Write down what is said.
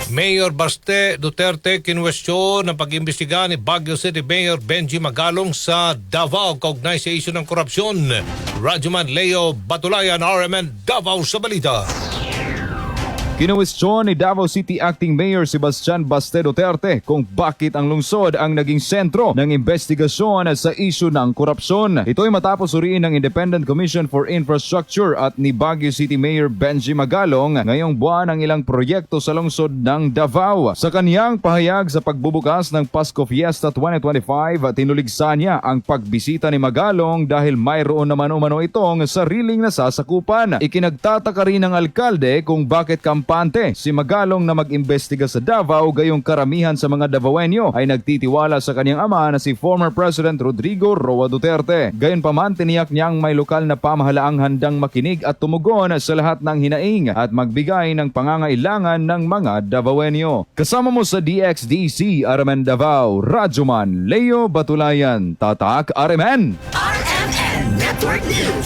Mayor Baste Duterte kinwestiyon ng pag-imbestiga ni Baguio City Mayor Benji Magalong sa Davao kaugnay sa isyu ng korupsyon. Radyoman Leo Batulayan, RMN Davao sa balita. Kinuwestiyon ni Davao City Acting Mayor Sebastian Baste Duterte kung bakit ang lungsod ang naging sentro ng investigasyon sa isyu ng korupsyon. Ito'y matapos suriin ng Independent Commission for Infrastructure at ni Baguio City Mayor Benji Magalong ngayong buwan ang ilang proyekto sa lungsod ng Davao. Sa kaniyang pahayag sa pagbubukas ng Pasko Fiesta 2025, tinuligsa niya ang pagbisita ni Magalong dahil mayroon naman umano itong sariling nasasakupan. Ikinagtataka rin ng alkalde kung bakit si Magalong na mag-imbestiga sa Davao gayong karamihan sa mga Davaoenyo ay nagtitiwala sa kanyang ama na si former President Rodrigo Roa Duterte. Gayunpaman tiniyak niyang may lokal na pamahalaang handang makinig at tumugon sa lahat ng hinaing at magbigay ng pangangailangan ng mga Davaoenyo. Kasama mo sa DXDC RMN Davao, Radyoman Leo Batulayan, Tatak RMN! RMN Network News.